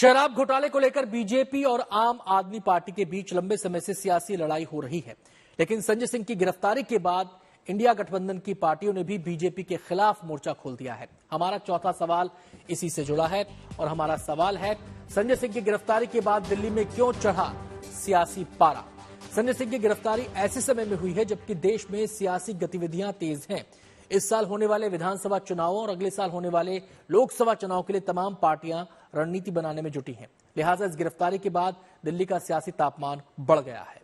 शराब घोटाले को लेकर बीजेपी और आम आदमी पार्टी के बीच लंबे समय से सियासी लड़ाई हो रही है, लेकिन संजय सिंह की गिरफ्तारी के बाद इंडिया गठबंधन की पार्टियों ने भी बीजेपी के खिलाफ मोर्चा खोल दिया है। हमारा चौथा सवाल इसी से जुड़ा है और हमारा सवाल है, संजय सिंह की गिरफ्तारी के बाद दिल्ली में क्यों चढ़ा सियासी पारा। संजय सिंह की गिरफ्तारी ऐसे समय में हुई है जबकि देश में सियासी गतिविधियां तेज हैं। इस साल होने वाले विधानसभा चुनावों और अगले साल होने वाले लोकसभा चुनाव के लिए तमाम पार्टियां रणनीति बनाने में जुटी हैं। लिहाजा इस गिरफ्तारी के बाद दिल्ली का सियासी तापमान बढ़ गया है।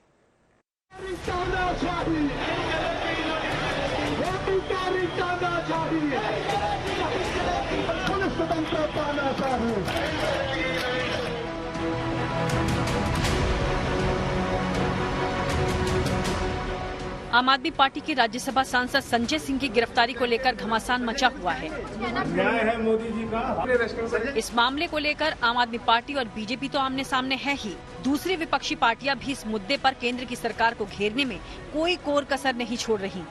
आम आदमी पार्टी के राज्यसभा सांसद संजय सिंह की गिरफ्तारी को लेकर घमासान मचा हुआ है। न्याय है मोदी जी का। इस मामले को लेकर आम आदमी पार्टी और बीजेपी तो आमने सामने है ही, दूसरी विपक्षी पार्टियां भी इस मुद्दे पर केंद्र की सरकार को घेरने में कोई कोर कसर नहीं छोड़ रही।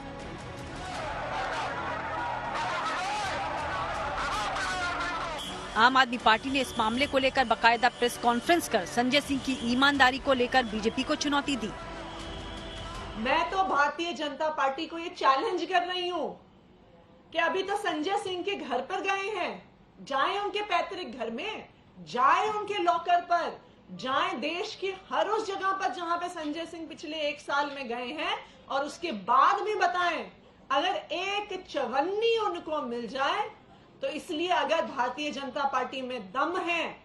आम आदमी पार्टी ने इस मामले को लेकर बाकायदा प्रेस कॉन्फ्रेंस कर संजय सिंह की ईमानदारी को लेकर बीजेपी को चुनौती दी। मैं तो भारतीय जनता पार्टी को ये चैलेंज कर रही हूँ कि अभी तो संजय सिंह के घर पर गए हैं, जाएं उनके पैतृक घर में, जाएं उनके लॉकर पर, जाएं देश की हर उस जगह पर जहां पे संजय सिंह पिछले 1 साल में गए हैं और उसके बाद भी बताएं। अगर एक चवन्नी उनको मिल जाए तो इसलिए अगर भारतीय जनता पार्टी में दम है,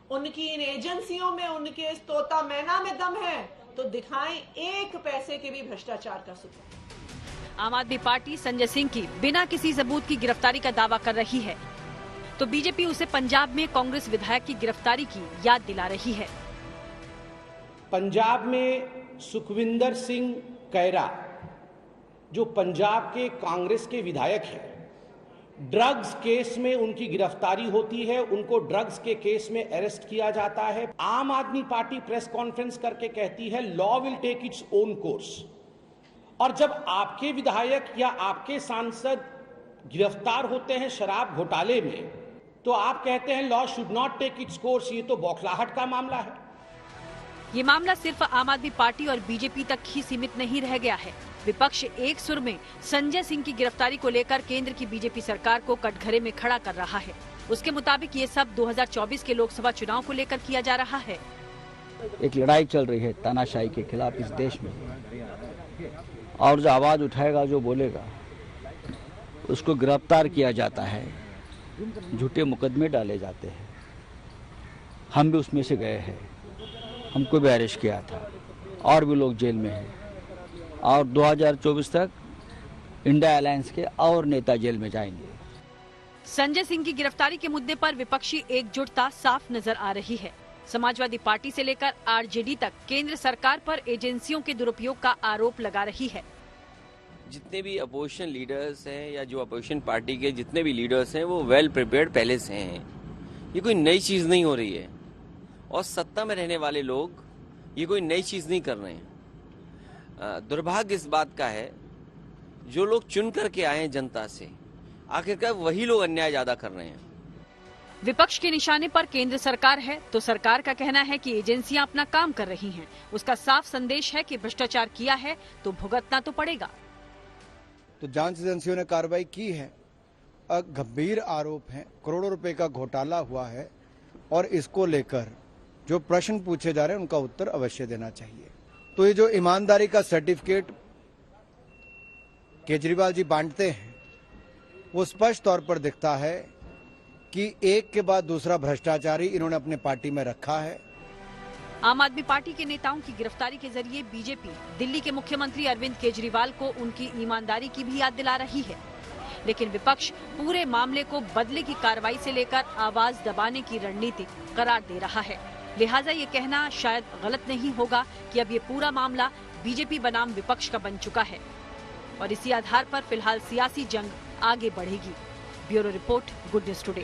उनकी इन एजेंसियों में, उनके इस तोता मैना में दम है, तो दिखाएं एक पैसे के भी भ्रष्टाचार का सबूत। आम आदमी पार्टी संजय सिंह की बिना किसी सबूत की गिरफ्तारी का दावा कर रही है, तो बीजेपी उसे पंजाब में कांग्रेस विधायक की गिरफ्तारी की याद दिला रही है। पंजाब में सुखविंदर सिंह कैरा, जो पंजाब के कांग्रेस के विधायक हैं, ड्रग्स केस में उनकी गिरफ्तारी होती है, उनको ड्रग्स के केस में अरेस्ट किया जाता है। आम आदमी पार्टी प्रेस कॉन्फ्रेंस करके कहती है law will take its own course, और जब आपके विधायक या आपके सांसद गिरफ्तार होते हैं शराब घोटाले में, तो आप कहते हैं law should not take its course. ये तो बौखलाहट का मामला है। ये मामला सिर्फ आम आदमी पार्टी और बीजेपी तक ही सीमित नहीं रह गया है। विपक्ष एक सुर में संजय सिंह की गिरफ्तारी को लेकर केंद्र की बीजेपी सरकार को कटघरे में खड़ा कर रहा है। उसके मुताबिक ये सब 2024 के लोकसभा चुनाव को लेकर किया जा रहा है। एक लड़ाई चल रही है तानाशाही के खिलाफ इस देश में, और जो आवाज उठाएगा, जो बोलेगा, उसको गिरफ्तार किया जाता है, झूठे मुकदमे डाले जाते हैं। हम भी उसमें से गए हैं, हमको भी अरेस्ट किया था, और भी लोग जेल में हैं, और 2024 तक इंडिया अलायंस के और नेता जेल में जाएंगे। संजय सिंह की गिरफ्तारी के मुद्दे पर विपक्षी एकजुटता साफ नजर आ रही है। समाजवादी पार्टी से लेकर आरजेडी तक केंद्र सरकार पर एजेंसियों के दुरुपयोग का आरोप लगा रही है। जितने भी अपोजिशन लीडर्स हैं या जो अपोजिशन पार्टी के जितने भी लीडर्स हैं, वो वेल प्रिपेयर्ड पहले से हैं। ये कोई नई चीज नहीं हो रही है, और सत्ता में रहने वाले लोग ये कोई नई चीज नहीं कर रहे हैं। दुर्भाग्य इस बात का है, जो लोग चुन करके आए हैं जनता से, आखिरकार वही लोग अन्याय ज्यादा कर रहे हैं। विपक्ष के निशाने पर केंद्र सरकार है, तो सरकार का कहना है कि एजेंसियां अपना काम कर रही हैं। उसका साफ संदेश है कि भ्रष्टाचार किया है तो भुगतना तो पड़ेगा। तो जांच एजेंसियों ने कार्रवाई की है, गंभीर आरोप है, करोड़ों रुपए का घोटाला हुआ है, और इसको लेकर जो प्रश्न पूछे जा रहे हैं उनका उत्तर अवश्य देना चाहिए। तो ये जो ईमानदारी का सर्टिफिकेट केजरीवाल जी बांटते हैं, वो स्पष्ट तौर पर दिखता है कि एक के बाद दूसरा भ्रष्टाचारी इन्होंने अपने पार्टी में रखा है। आम आदमी पार्टी के नेताओं की गिरफ्तारी के जरिए बीजेपी दिल्ली के मुख्यमंत्री अरविंद केजरीवाल को उनकी ईमानदारी की भी याद दिला रही है, लेकिन विपक्ष पूरे मामले को बदले की कार्रवाई से लेकर आवाज दबाने की रणनीति करार दे रहा है। लिहाजा ये कहना शायद गलत नहीं होगा कि अब ये पूरा मामला बीजेपी बनाम विपक्ष का बन चुका है, और इसी आधार पर फिलहाल सियासी जंग आगे बढ़ेगी। Bureau report, good news today.